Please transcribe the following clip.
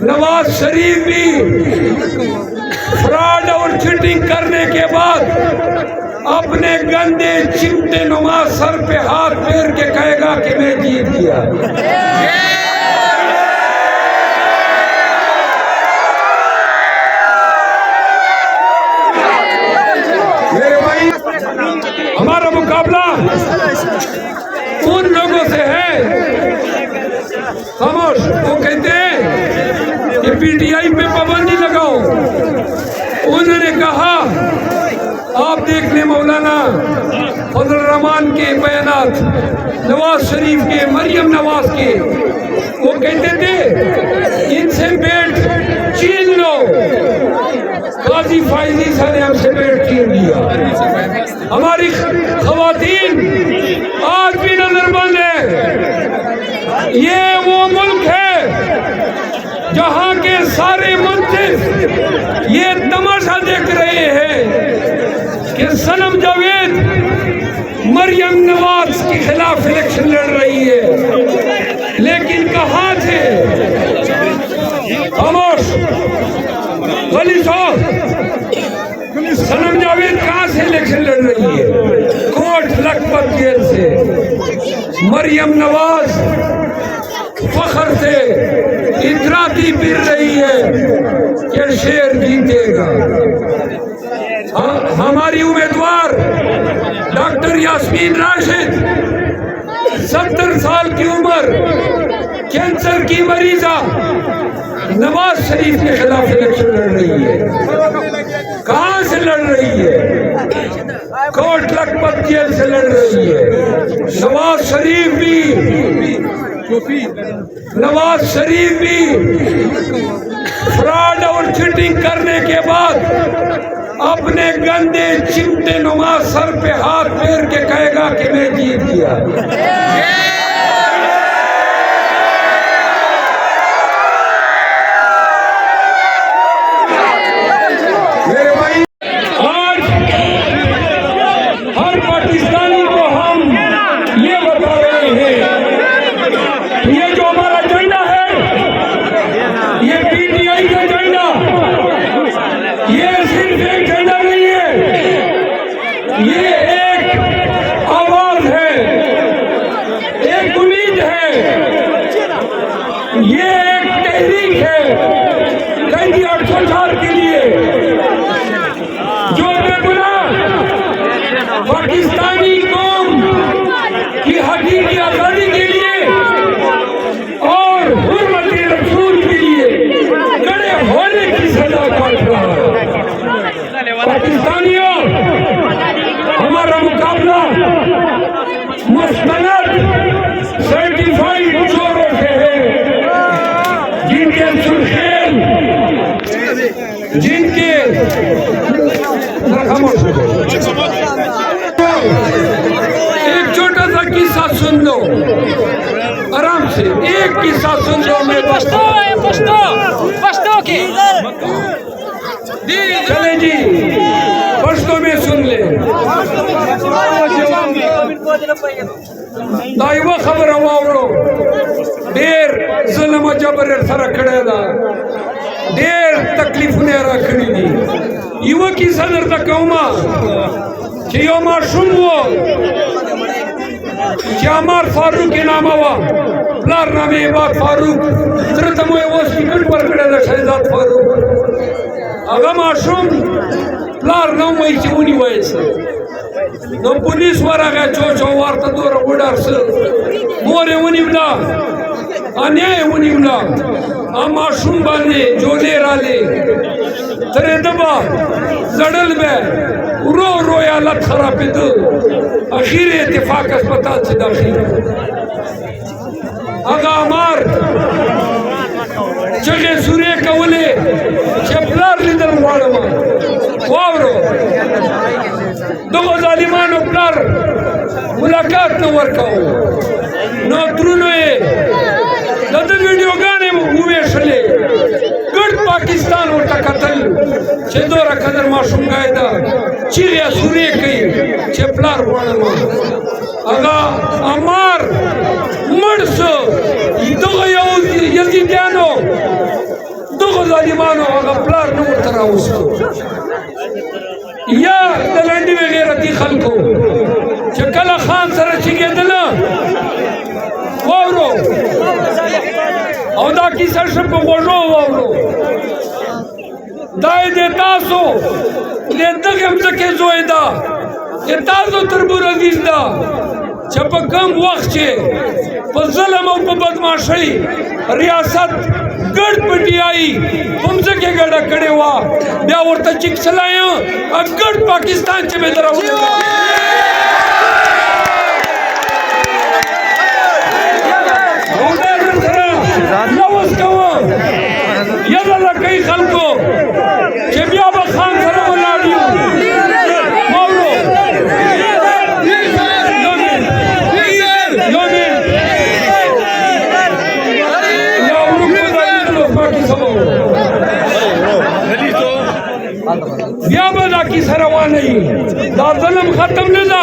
नवाज शरीफ भी फ्रॉड और चीटिंग करने के बाद अपने गंदे चिमटे नुमा सर पे हाथ फेर के कहेगा कि मैं जीत गया। मेरे भाई, हमारा मुकाबला उन लोगों से है खामोश, वो कहते हैं कि पीटीआई पे पाबंदी लगाओ। उन्होंने कहा, आप देख लें मौलाना फजल रहमान के बयानात, नवाज शरीफ के, मरियम नवाज के, वो कहते थे इनसे बेट छीन लो। गाजी फाइजी साहब ने हमसे बेट छीन लिया। हमारी खवातीन आज भी नजरबंद है। ये वो मुल्क है जहां के सारे मुंसिफ ये तमाशा देख रहे हैं कि सनम जावेद मरियम नवाज के खिलाफ इलेक्शन लड़ रही है, लेकिन कहां थे खामोश वली साहब, सनम जावेद कहां से इलेक्शन लड़ रही है? कोट लखपत जेल से। मरियम नवाज फखर से इतराती फिर रही है कि शेर जीतेगा। हमारी उम्मीदवार डॉक्टर यास्मीन राशिद 70 साल की उम्र, कैंसर की मरीजा, नवाज शरीफ के खिलाफ इलेक्शन लड़ रही है। कहां से लड़ रही है? कोट लखपत जेल से लड़ रही है। नवाज शरीफ भी फ्रॉड और चीटिंग करने के बाद अपने गंदे चिमटे नुमा सर पे हाथ फेर के कहेगा कि मैं जीत गया। पाकिस्तानी कौम की हकीकी आजादी के लिए और हुर्मत रसूल के लिए खड़े होने की सजा काट रहा है। पाकिस्तानियों, हमारा मुकाबला मुस्तनद सर्टिफाइड चोरों से है, जिनके सुर्खेल, जिनके एक छोटा सा किस्सा सुन लो आराम से, एक किस्सा सुन लो। मैं पश्तो के चले जी, पश्तो में सुन ले। दाइवा खबर वावड़ो देर जुल्म जबर सर खड़ेदा देर तकलीफ ने रखनी दी। युवा की सदर तक चियोमा शुम्बो श्यामार फारूक के नाम आवा प्लार नामे बात फारूक तरतमोए वो सिकट पर कड़े शहजाद फारूक अगा माशूम प्लार नौ मई चिमुनी वयस नो पुलिस वाला का चो वार्ता दो रबुडार से मोरे उनिवला अन्याय उनिवला आ माशूम बाने जोने राले तरे दबा जड़ल में रो रोया लत खराब दो आखिर इत्तेफाक अस्पताल से दाखिल अगा मार जगह सूर्य कवले चपलार लिदर वाड़मा वावरो दो जालिमानो प्लार मुलाकात न वर्काओ न त्रुनो दद वीडियो गाने हुए शले गढ़ पाकिस्तान और टकतल चेदो रखदर माशूम गायदा चिरिया सूर्य कई चपलार वाड़मा अगा अमार मर्स दो यजीदियानो तरा उसको या दलंडी वगैरती खलको चकला खान सर चिगे दल वावरो औदा की सरशप वजो वावरो दाए दे तासो दे दगम तके जोयदा ये तासो तरबूर अजीज दा जब कम वक्त छे पर ज़ुल्म और बदमाशी रियासत गढ़ पटी आई तुमसे के गड़ा कड़े हुआ ब्या और तचिक चलाया अब गढ़ पाकिस्तान चे में दरा हुआ नवाज कवा ये लला कई खलको के ब्या बखान सरा वलाडियो मावरो या बदा की सरवा नहीं दा ज़ुल्म खत्म न दा